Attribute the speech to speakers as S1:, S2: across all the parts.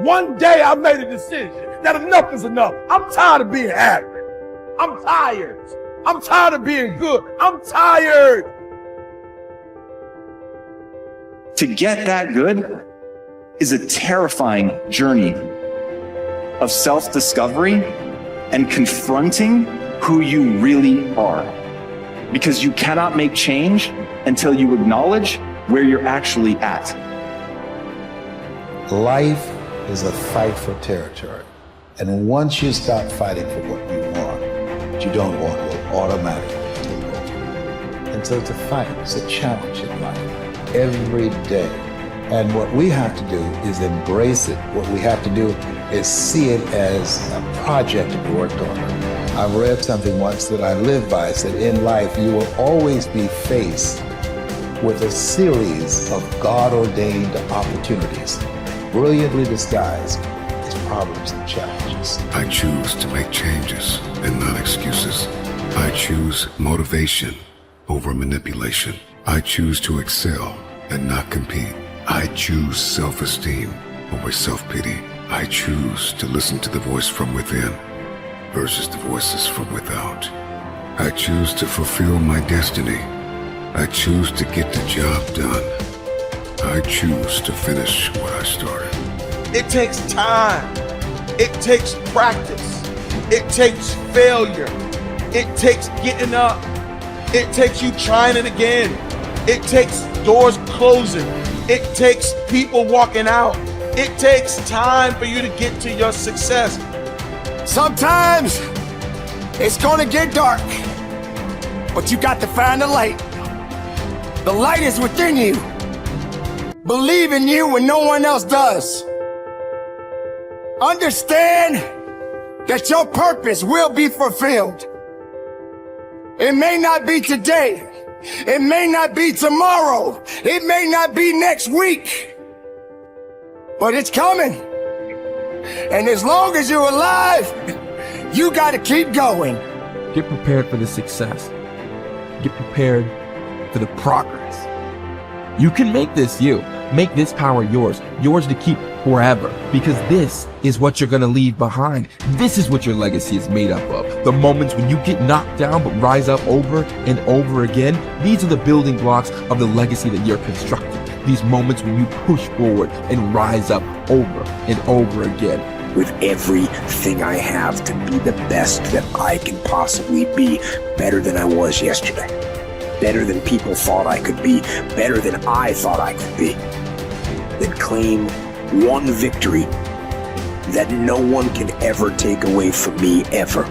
S1: One day I made a decision that enough is enough. I'm tired of being average. I'm tired. I'm tired of being good. I'm tired.
S2: To get that good is a terrifying journey of self-discovery and confronting who you really are. Because you cannot make change until you acknowledge where you're actually at.
S3: Life is a fight for territory. And once you stop fighting for what you want, what you don't want will automatically take over. And so it's a fight, it's a challenge in life, every day. And what we have to do is embrace it. What we have to do is see it as a project to be worked on. I've read something once that I live by. It said, in life, you will always be faced with a series of God-ordained opportunities, brilliantly disguised as problems and challenges.
S4: I choose to make changes and not excuses. I choose motivation over manipulation. I choose to excel and not compete. I choose self-esteem over self-pity. I choose to listen to the voice from within versus the voices from without. I choose to fulfill my destiny. I choose to get the job done. I choose to finish what I started.
S1: It takes time. It takes practice. It takes failure. It takes getting up. It takes you trying it again. It takes doors closing. It takes people walking out. It takes time for you to get to your success.
S5: Sometimes it's gonna get dark, but you got to find the light. The light is within you. Believe in you when no one else does. Understand that your purpose will be fulfilled. It may not be today. It may not be tomorrow. It may not be next week. But it's coming. And as long as you're alive, you got to keep going.
S6: Get prepared for the success. Get prepared for the progress. You can make this you. Make this power yours. Yours to keep forever. Because this is what you're going to leave behind. This is what your legacy is made up of. The moments when you get knocked down but rise up over and over again. These are the building blocks of the legacy that you're constructing. These moments when you push forward and rise up over and over again.
S7: With everything I have to be the best that I can possibly be, better than I was yesterday. Better than people thought I could be, better than I thought I could be. Then claim one victory that no one can ever take away from me, ever.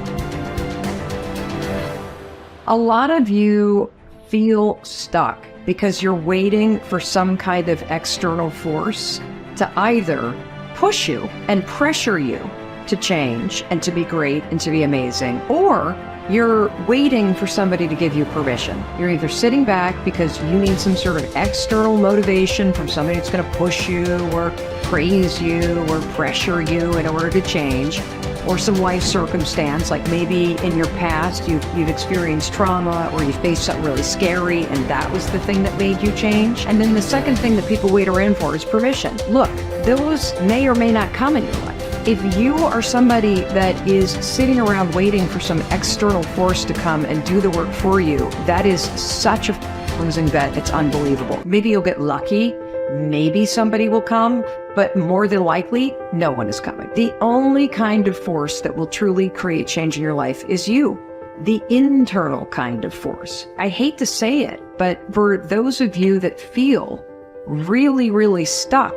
S8: A lot of you feel stuck because you're waiting for some kind of external force to either push you and pressure you to change and to be great and to be amazing, or you're waiting for somebody to give you permission. You're either sitting back because you need some sort of external motivation from somebody that's going to push you or praise you or pressure you in order to change, or some life circumstance, like maybe in your past you've experienced trauma or you faced something really scary and that was the thing that made you change. And then the second thing that people wait around for is permission. Look, those may or may not come in your life. If you are somebody that is sitting around waiting for some external force to come and do the work for you, that is such a losing bet, it's unbelievable. Maybe you'll get lucky, maybe somebody will come, but more than likely, no one is coming. The only kind of force that will truly create change in your life is you, the internal kind of force. I hate to say it, but for those of you that feel really, really stuck,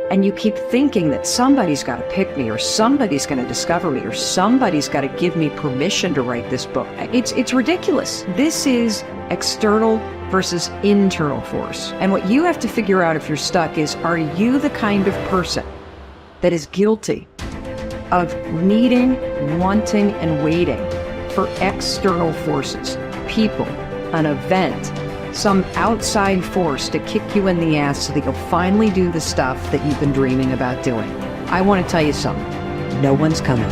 S8: and you keep thinking that somebody's got to pick me, or somebody's going to discover me, or somebody's got to give me permission to write this book. It's ridiculous. This is external versus internal force. And what you have to figure out if you're stuck is, are you the kind of person that is guilty of needing, wanting, and waiting for external forces, people, an event, some outside force to kick you in the ass so that you'll finally do the stuff that you've been dreaming about doing? I want to tell you something. No one's coming.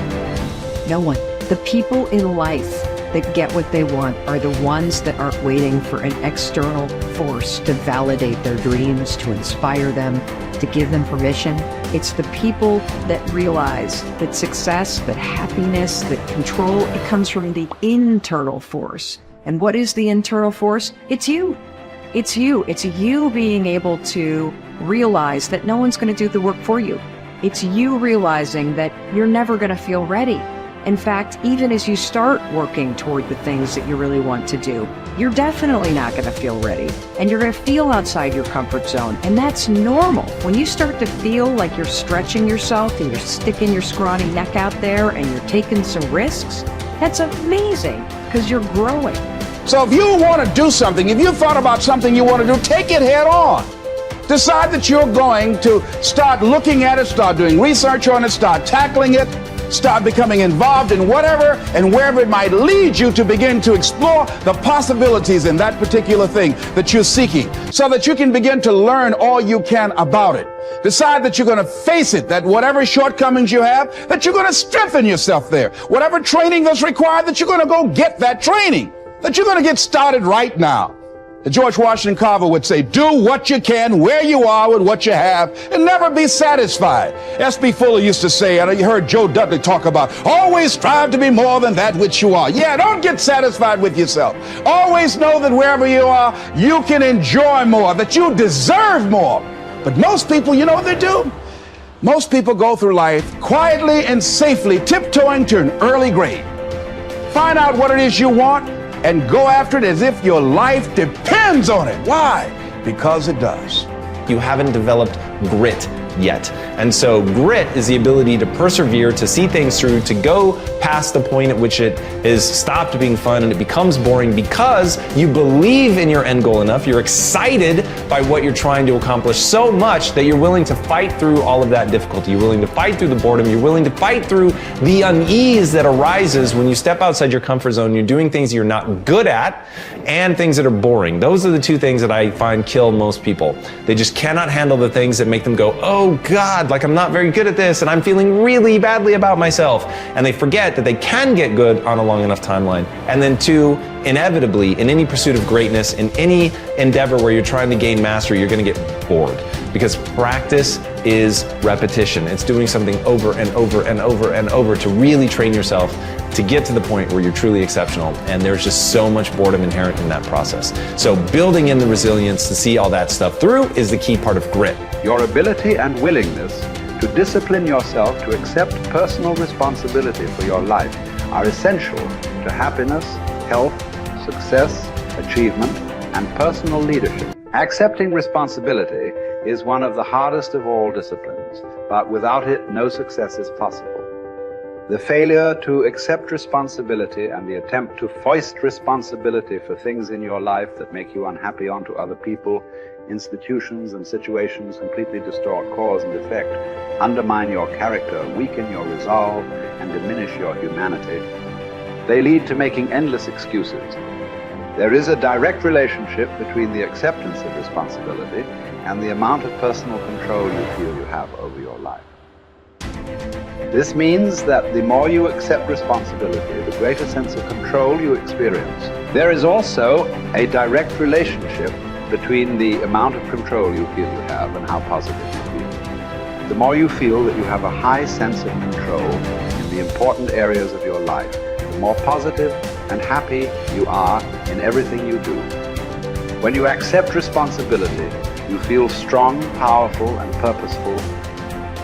S8: No one. The people in life that get what they want are the ones that aren't waiting for an external force to validate their dreams, to inspire them, to give them permission. It's the people that realize that success, that happiness, that control, it comes from the internal force. And what is the internal force? It's you. It's you. It's you being able to realize that no one's going to do the work for you. It's you realizing that you're never going to feel ready. In fact, even as you start working toward the things that you really want to do, you're definitely not going to feel ready. And you're going to feel outside your comfort zone. And that's normal. When you start to feel like you're stretching yourself and you're sticking your scrawny neck out there and you're taking some risks, that's amazing because you're growing.
S9: So if you want to do something, if you thought about something you want to do, take it head on. Decide that you're going to start looking at it, start doing research on it, start tackling it, start becoming involved in whatever and wherever it might lead you to begin to explore the possibilities in that particular thing that you're seeking so that you can begin to learn all you can about it. Decide that you're going to face it, that whatever shortcomings you have, that you're going to strengthen yourself there. Whatever training that's required, that you're going to go get that training, that you're going to get started right now. George Washington Carver would say, do what you can, where you are with what you have, and never be satisfied. S.B. Fuller used to say, and you heard Joe Dudley talk about, always strive to be more than that which you are. Yeah, don't get satisfied with yourself. Always know that wherever you are, you can enjoy more, that you deserve more. But most people, you know what they do? Most people go through life quietly and safely, tiptoeing to an early grave. Find out what it is you want, and go after it as if your life depends on it. Why? Because it does.
S10: You haven't developed grit yet. And so grit is the ability to persevere, to see things through, to go past the point at which it is stopped being fun and it becomes boring because you believe in your end goal enough, you're excited by what you're trying to accomplish so much that you're willing to fight through all of that difficulty. You're willing to fight through the boredom. You're willing to fight through the unease that arises when you step outside your comfort zone. You're doing things you're not good at and things that are boring. Those are the two things that I find kill most people. They just cannot handle the things that make them go, oh God, like I'm not very good at this and I'm feeling really badly about myself. And they forget that they can get good on a long enough timeline. And then two, inevitably, in any pursuit of greatness, in any endeavor where you're trying to gain mastery, you're going to get bored because practice is repetition. It's doing something over and over and over and over to really train yourself to get to the point where you're truly exceptional. And there's just so much boredom inherent in that process. So building in the resilience to see all that stuff through is the key part of grit.
S11: Your ability and willingness to discipline yourself to accept personal responsibility for your life are essential to happiness, health, success, achievement, and personal leadership. Accepting responsibility is one of the hardest of all disciplines, but without it, no success is possible. The failure to accept responsibility and the attempt to foist responsibility for things in your life that make you unhappy onto other people, institutions, and situations completely distort cause and effect, undermine your character, weaken your resolve, and diminish your humanity. They lead to making endless excuses. There is a direct relationship between the acceptance of responsibility and the amount of personal control you feel you have over your life. This means that the more you accept responsibility, the greater sense of control you experience. There is also a direct relationship between the amount of control you feel you have and how positive you feel. The more you feel that you have a high sense of control in the important areas of your life, the more positive and happy you are in everything you do. When you accept responsibility, you feel strong, powerful, and purposeful.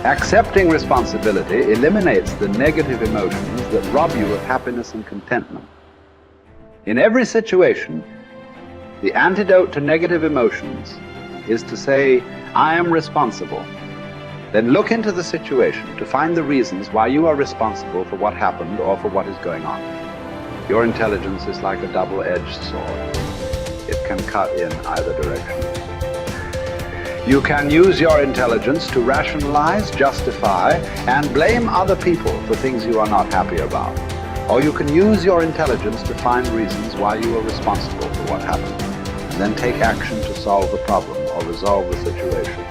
S11: Accepting responsibility eliminates the negative emotions that rob you of happiness and contentment. In every situation, the antidote to negative emotions is to say, I am responsible. Then look into the situation to find the reasons why you are responsible for what happened or for what is going on. Your intelligence is like a double-edged sword. It can cut in either direction. You can use your intelligence to rationalize, justify, and blame other people for things you are not happy about. Or you can use your intelligence to find reasons why you are responsible for what happened, and then take action to solve the problem or resolve the situation.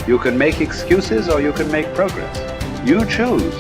S11: You can make excuses or you can make progress. You choose.